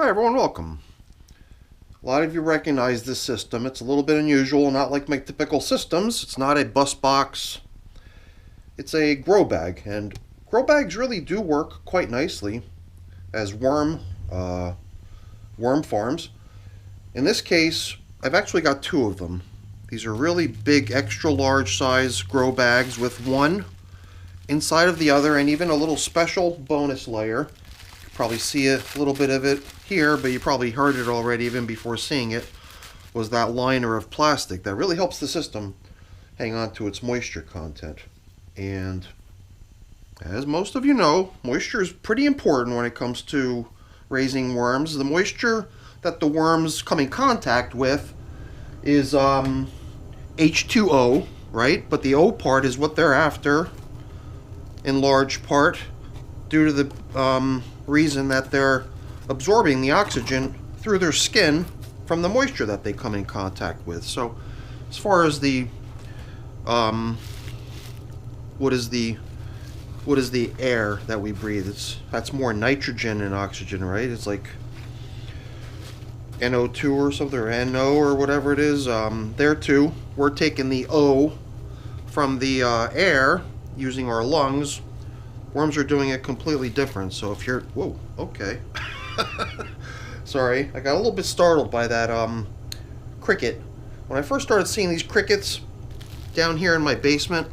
Hi everyone, welcome. A lot of you recognize this system. It's a little bit unusual, not like my typical systems. It's not a bus box. It's a grow bag, and grow bags really do work quite nicely as worm farms. In this case, I've actually got two of them. These are really big, extra large size grow bags with one inside of the other, and even a little special bonus layer. Probably see a little bit of it here, but you probably heard it already even before seeing it, was that liner of plastic that really helps the system hang on to its moisture content. And as most of you know, moisture is pretty important when it comes to raising worms. The moisture that the worms come in contact with is H2O, right? But the O part is what they're after in large part due to the reason that they're absorbing the oxygen through their skin from the moisture that they come in contact with. So as far as the what is the air that we breathe, that's more nitrogen than oxygen, right? It's like NO2 or something, or NO or whatever it is. There too, we're taking the O from the air using our lungs. Worms are doing it completely different. So if you're, whoa, okay. Sorry, I got a little bit startled by that cricket. When I first started seeing these crickets down here in my basement,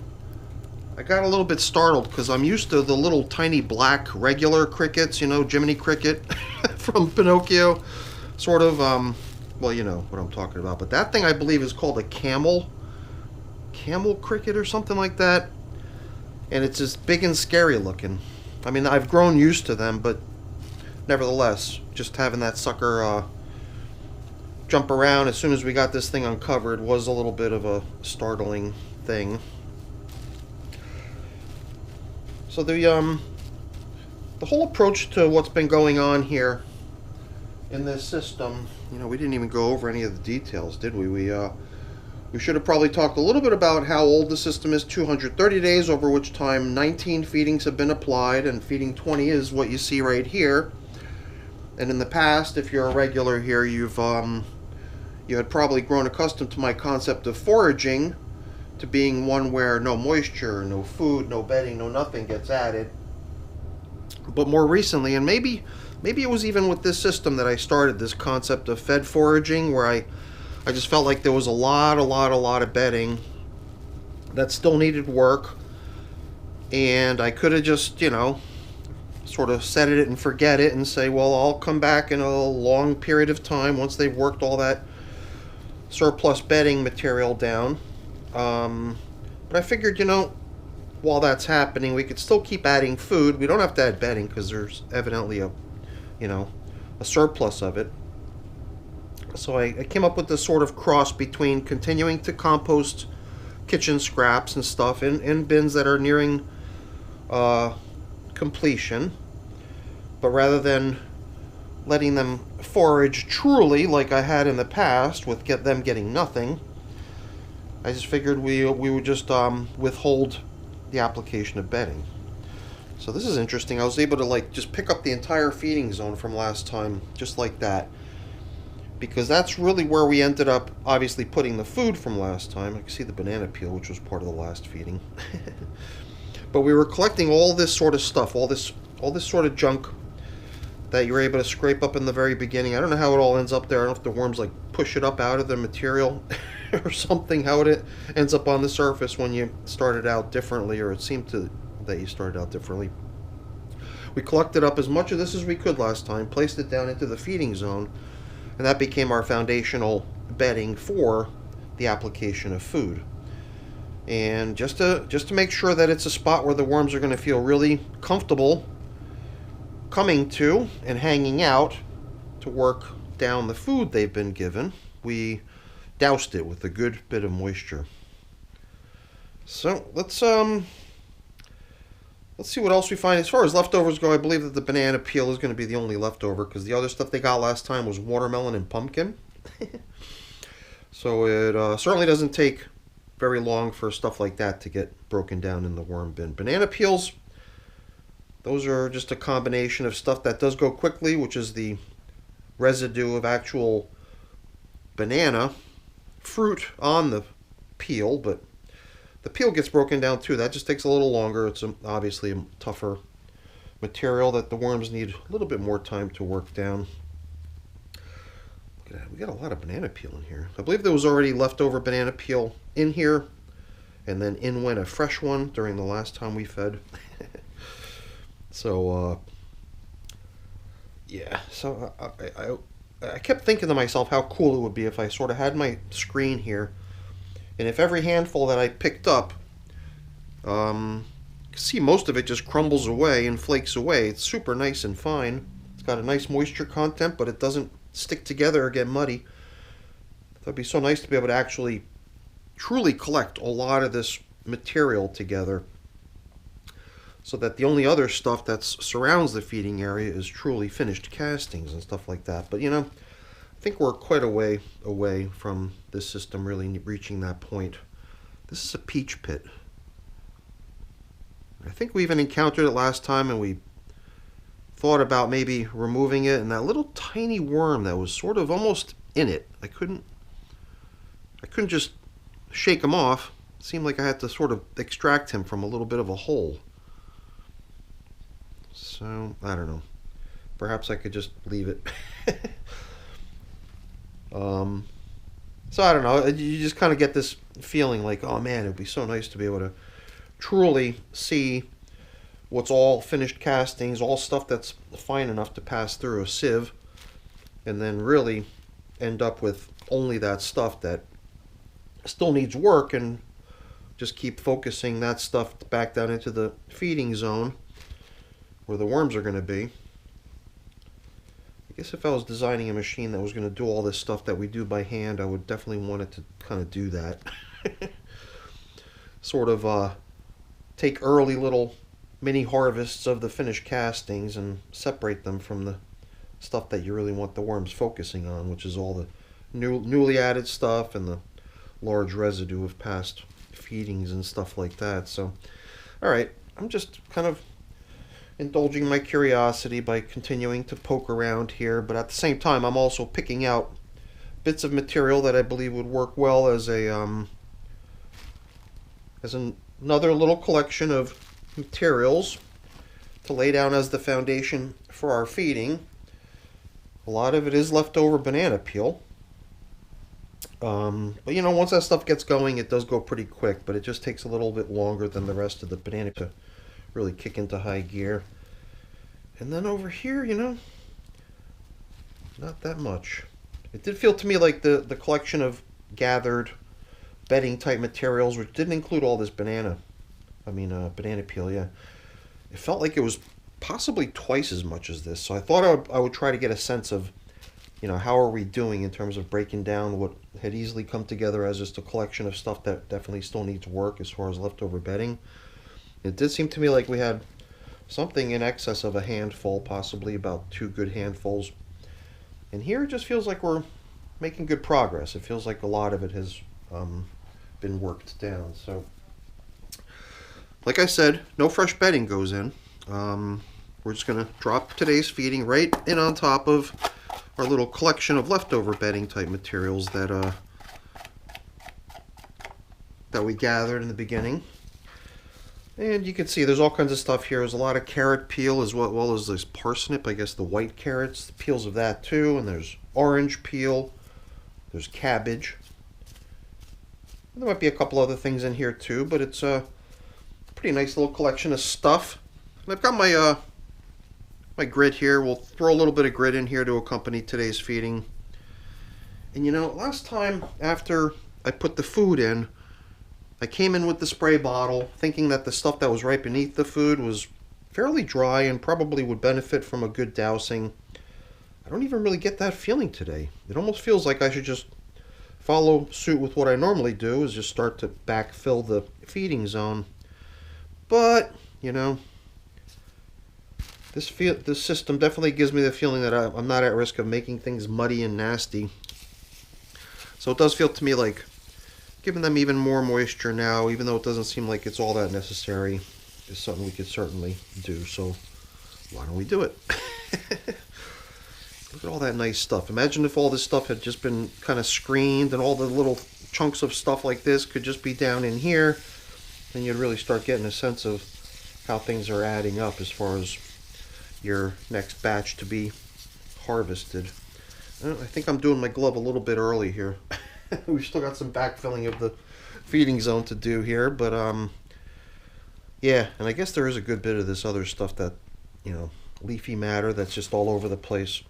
I got a little bit startled because I'm used to the little tiny black regular crickets, you know, Jiminy Cricket from Pinocchio, sort of, well, you know what I'm talking about. But that thing I believe is called a camel cricket or something like that. And it's just big and scary looking. I mean, I've grown used to them, but nevertheless, just having that sucker jump around as soon as we got this thing uncovered was a little bit of a startling thing. So the whole approach to what's been going on here in this system, you know, we didn't even go over any of the details, did we? We should have probably talked a little bit about how old the system is, 230 days, over which time 19 feedings have been applied, and feeding 20 is what you see right here. And in the past, if you're a regular here, you had probably grown accustomed to my concept of foraging to being one where no moisture, no food, no bedding, no nothing gets added. But more recently, and maybe it was even with this system that I started this concept of fed foraging, where I just felt like there was a lot of bedding that still needed work, and I could have just, you know, sort of set it and forget it and say, well, I'll come back in a long period of time once they've worked all that surplus bedding material down. But I figured, you know, while that's happening, we could still keep adding food. We don't have to add bedding because there's evidently a surplus of it. So I came up with this sort of cross between continuing to compost kitchen scraps and stuff in bins that are nearing completion, but rather than letting them forage truly like I had in the past with them getting nothing, I just figured we would just withhold the application of bedding. So this is interesting. I was able to like just pick up the entire feeding zone from last time just like that, because that's really where we ended up obviously putting the food from last time. I can see the banana peel, which was part of the last feeding. But we were collecting all this sort of stuff, all this sort of junk that you were able to scrape up in the very beginning. I don't know how it all ends up there. I don't know if the worms like push it up out of the material or something, how it ends up on the surface when you started out differently, or it seemed to that you started out differently. We collected up as much of this as we could last time, placed it down into the feeding zone, and that became our foundational bedding for the application of food. And just to make sure that it's a spot where the worms are going to feel really comfortable coming to and hanging out to work down the food they've been given, we doused it with a good bit of moisture. So let's see what else we find. As far as leftovers go, I believe that the banana peel is going to be the only leftover, because the other stuff they got last time was watermelon and pumpkin. So it certainly doesn't take very long for stuff like that to get broken down in the worm bin. Banana peels, those are just a combination of stuff that does go quickly, which is the residue of actual banana fruit on the peel, but the peel gets broken down too. That just takes a little longer. It's obviously a tougher material that the worms need a little bit more time to work down. Look at that. We got a lot of banana peel in here. I believe there was already leftover banana peel in here, and then in went a fresh one during the last time we fed. So, yeah. So I kept thinking to myself how cool it would be if I sort of had my screen here, and if every handful that I picked up, see most of it just crumbles away and flakes away. It's super nice and fine. It's got a nice moisture content, but it doesn't stick together or get muddy. That'd be so nice to be able to actually truly collect a lot of this material together, so that the only other stuff that surrounds the feeding area is truly finished castings and stuff like that. But I think we're quite a way away from this system really reaching that point. This is a peach pit. I think we even encountered it last time, and we thought about maybe removing it, and that little tiny worm that was sort of almost in it, I couldn't just shake him off. It seemed like I had to sort of extract him from a little bit of a hole. So, I don't know. Perhaps I could just leave it. So, I don't know. You just kind of get this feeling like, oh man, it would be so nice to be able to truly see what's all finished castings, all stuff that's fine enough to pass through a sieve, and then really end up with only that stuff that still needs work, and just keep focusing that stuff back down into the feeding zone where the worms are going to be. I guess if I was designing a machine that was going to do all this stuff that we do by hand, I would definitely want it to kind of do that. Sort of take early little mini harvests of the finished castings and separate them from the stuff that you really want the worms focusing on, which is all the newly added stuff and the large residue of past feedings and stuff like that. So, alright, I'm just kind of indulging my curiosity by continuing to poke around here, but at the same time I'm also picking out bits of material that I believe would work well as another little collection of materials to lay down as the foundation for our feeding. A lot of it is leftover banana peel. But once that stuff gets going, it does go pretty quick, but it just takes a little bit longer than the rest of the banana to really kick into high gear. And then over here, not that much. It did feel to me like the collection of gathered bedding type materials, which didn't include all this banana peel, yeah. It felt like it was possibly twice as much as this. So I thought I would try to get a sense of, how are we doing in terms of breaking down what had easily come together as just a collection of stuff that definitely still needs work as far as leftover bedding. It did seem to me like we had something in excess of a handful, possibly about 2 good handfuls. And here it just feels like we're making good progress. It feels like a lot of it has been worked down. So, like I said, no fresh bedding goes in. We're just going to drop today's feeding right in on top of our little collection of leftover bedding type materials that we gathered in the beginning. And you can see there's all kinds of stuff here. There's a lot of carrot peel as well as this parsnip, I guess the white carrots, the peels of that too. And there's orange peel. There's cabbage. There might be a couple other things in here too, but it's a pretty nice little collection of stuff. And I've got my grid here. We'll throw a little bit of grid in here to accompany today's feeding. And last time after I put the food in, I came in with the spray bottle thinking that the stuff that was right beneath the food was fairly dry and probably would benefit from a good dousing. I don't even really get that feeling today. It almost feels like I should just follow suit with what I normally do, is just start to backfill the feeding zone. But, this system definitely gives me the feeling that I'm not at risk of making things muddy and nasty. So it does feel to me like giving them even more moisture now, even though it doesn't seem like it's all that necessary, is something we could certainly do. So why don't we do it? Look at all that nice stuff. Imagine if all this stuff had just been kind of screened and all the little chunks of stuff like this could just be down in here. Then you'd really start getting a sense of how things are adding up as far as your next batch to be harvested. I think I'm doing my glove a little bit early here. We've still got some backfilling of the feeding zone to do here, but yeah, and I guess there is a good bit of this other stuff that, you know, leafy matter that's just all over the place.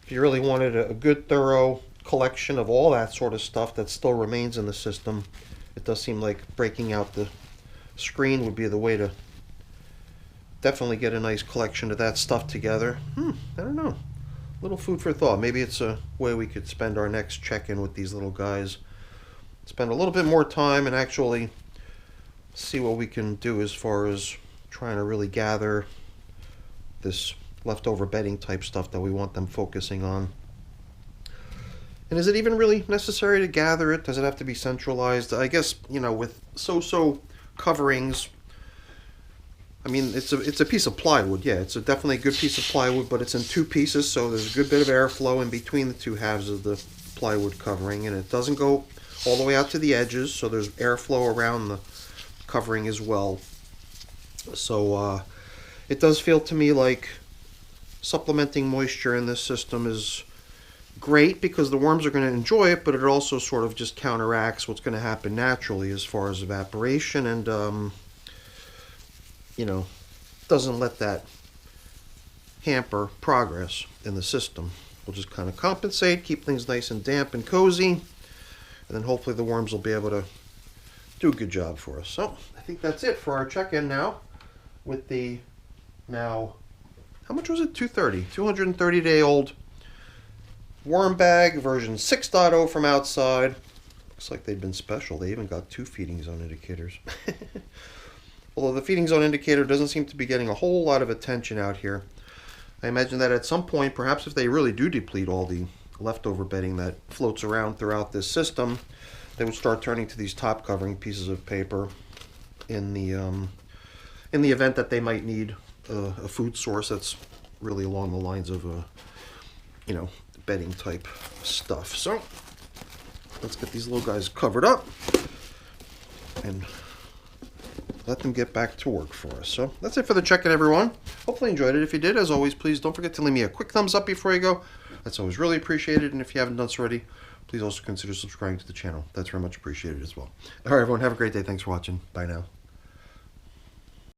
If you really wanted a good thorough collection of all that sort of stuff that still remains in the system, it does seem like breaking out the screen would be the way to definitely get a nice collection of that stuff together. I don't know. Little food for thought. Maybe it's a way we could spend our next check-in with these little guys. Spend a little bit more time and actually see what we can do as far as trying to really gather this leftover bedding type stuff that we want them focusing on. And is it even really necessary to gather it? Does it have to be centralized? I guess, you know, with so-so coverings, I mean, it's a piece of plywood. Yeah, it's definitely a good piece of plywood, but it's in two pieces, so there's a good bit of airflow in between the two halves of the plywood covering, and it doesn't go all the way out to the edges, so there's airflow around the covering as well. So it does feel to me like supplementing moisture in this system is great because the worms are going to enjoy it, but it also sort of just counteracts what's going to happen naturally as far as evaporation, and you know, doesn't let that hamper progress in the system. We'll just kind of compensate, keep things nice and damp and cozy, and then hopefully the worms will be able to do a good job for us. So I think that's it for our check-in now with the now, how much was it? 230-day-old worm bag version 6.0 from outside. Looks like they've been special. They even got 2 feeding zone indicators. Although the feeding zone indicator doesn't seem to be getting a whole lot of attention out here. I imagine that at some point, perhaps if they really do deplete all the leftover bedding that floats around throughout this system, they would start turning to these top covering pieces of paper in the event that they might need a food source that's really along the lines of you know, bedding type stuff. So let's get these little guys covered up and let them get back to work for us. So that's it for the check-in, everyone. Hopefully you enjoyed it. If you did, as always, please don't forget to leave me a quick thumbs up before you go. That's always really appreciated. And if you haven't done so already, please also consider subscribing to the channel. That's very much appreciated as well. All right, everyone, have a great day. Thanks for watching. Bye now.